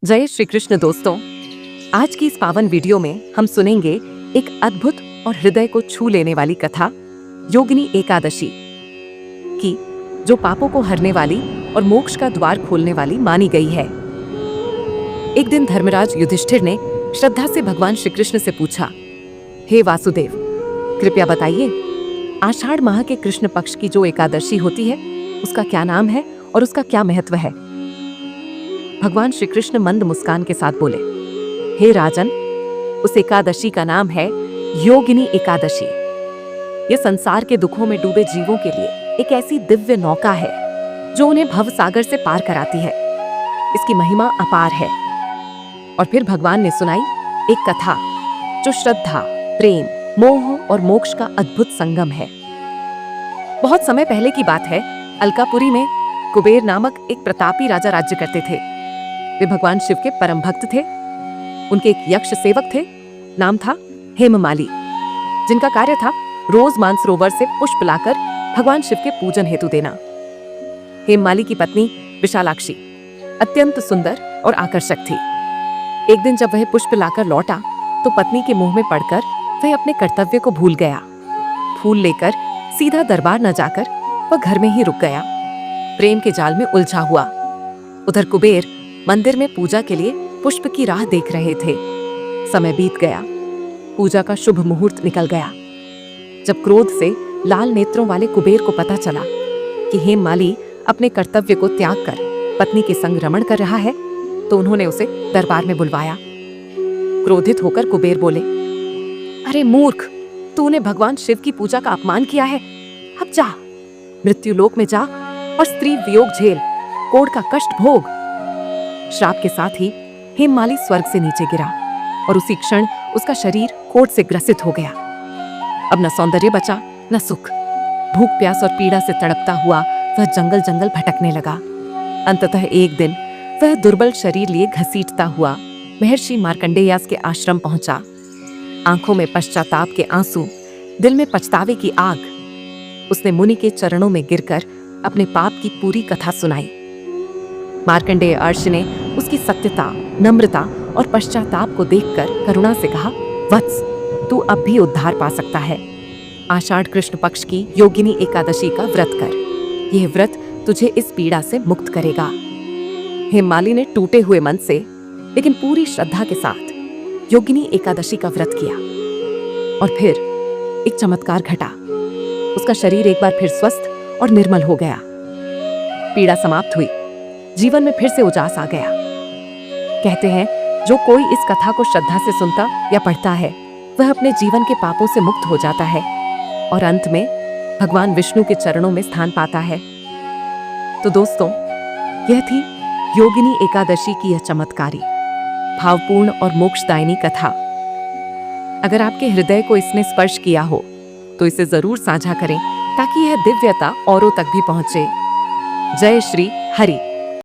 जय श्री कृष्ण दोस्तों। आज की इस पावन वीडियो में हम सुनेंगे एक अद्भुत और हृदय को छू लेने वाली कथा योगिनी एकादशी की, जो पापों को हरने वाली और मोक्ष का द्वार खोलने वाली मानी गई है। एक दिन धर्मराज युधिष्ठिर ने श्रद्धा से भगवान श्री कृष्ण से पूछा, हे वासुदेव, कृपया बताइए, आषाढ़ माह के कृष्ण पक्ष की जो एकादशी होती है उसका क्या नाम है और उसका क्या महत्व है। भगवान श्री कृष्ण मंद मुस्कान के साथ बोले, हे राजन, उस एकादशी का नाम है योगिनी एकादशी। ये संसार के दुखों में डूबे जीवों के लिए एक ऐसी दिव्य नौका है जो उन्हें भव सागर से पार कराती है। इसकी महिमा अपार है। और फिर भगवान ने सुनाई एक कथा जो श्रद्धा, प्रेम, मोह और मोक्ष का अद्भुत संगम है। बहुत समय पहले की बात है। अलकापुरी में कुबेर नामक एक प्रतापी राजा राज्य करते थे। वे भगवान शिव के परम भक्त थे। उनके एक यक्ष सेवक थे, नाम था हेममाली, जिनका कार्य था रोज मानसरोवर से पुष्प लाकर भगवान शिव के पूजन हेतु देना। हेममाली की पत्नी विशालाक्षी अत्यंत सुंदर और आकर्षक थी। एक दिन जब वह पुष्प लाकर लौटा तो पत्नी के मुंह में पड़कर वह अपने कर्तव्य को भूल गया। फूल लेकर सीधा दरबार न जाकर वह घर में ही रुक गया, प्रेम के जाल में उलझा हुआ। उधर कुबेर मंदिर में पूजा के लिए पुष्प की राह देख रहे थे। समय बीत गया, पूजा का शुभ मुहूर्त निकल गया। जब क्रोध से लाल नेत्रों वाले कुबेर को पता चला कि हेममाली अपने कर्तव्य को त्याग कर पत्नी के संग रमण कर रहा है, तो उन्होंने उसे दरबार में बुलवाया। क्रोधित होकर कुबेर बोले, अरे मूर्ख, तूने भगवान शिव की पूजा का अपमान किया है। अब जा, मृत्युलोक में जा और स्त्री वियोग झेल, कोढ़ का कष्ट भोग। श्राप के साथ ही हेममाली स्वर्ग से नीचे गिरा और उसी क्षण उसका शरीर कोढ़ से ग्रसित हो गया। अब न सौंदर्य बचा न सुख। भूख, प्यास और पीड़ा से तड़पता हुआ वह जंगल जंगल भटकने लगा। अंततः एक दिन वह दुर्बल शरीर लिए घसीटता हुआ महर्षि मार्कंडेयस के आश्रम पहुंचा। आंखों में पश्चाताप के आंसू, दिल में पछतावे की आग। उसने मुनि के चरणों में गिरकर अपने पाप की पूरी कथा सुनाई। मार्कंडेय अर्षि ने उसकी सत्यता, नम्रता और पश्चाताप को देखकर करुणा से कहा, वत्स, तू अब भी उद्धार पा सकता है। आषाढ़ कृष्ण पक्ष की योगिनी एकादशी का व्रत कर। यह व्रत तुझे इस पीड़ा से मुक्त करेगा। हेममाली ने टूटे हुए मन से लेकिन पूरी श्रद्धा के साथ योगिनी एकादशी का व्रत किया। और फिर एक चमत्कार घटा। उसका शरीर एक बार फिर स्वस्थ और निर्मल हो गया। पीड़ा समाप्त हुई, जीवन में फिर से उजास आ गया। कहते हैं, जो कोई इस कथा को श्रद्धा से सुनता या पढ़ता है, वह अपने जीवन के पापों से मुक्त हो जाता है और अंत में भगवान विष्णु के चरणों में स्थान पाता है। तो दोस्तों, यह थी योगिनी एकादशी की यह चमत्कारी, भावपूर्ण और मोक्षदायिनी कथा। अगर आपके हृदय को इसने स्पर्श किया हो तो इसे जरूर साझा करें ताकि यह दिव्यता औरों तक भी पहुंचे। जय श्री हरि।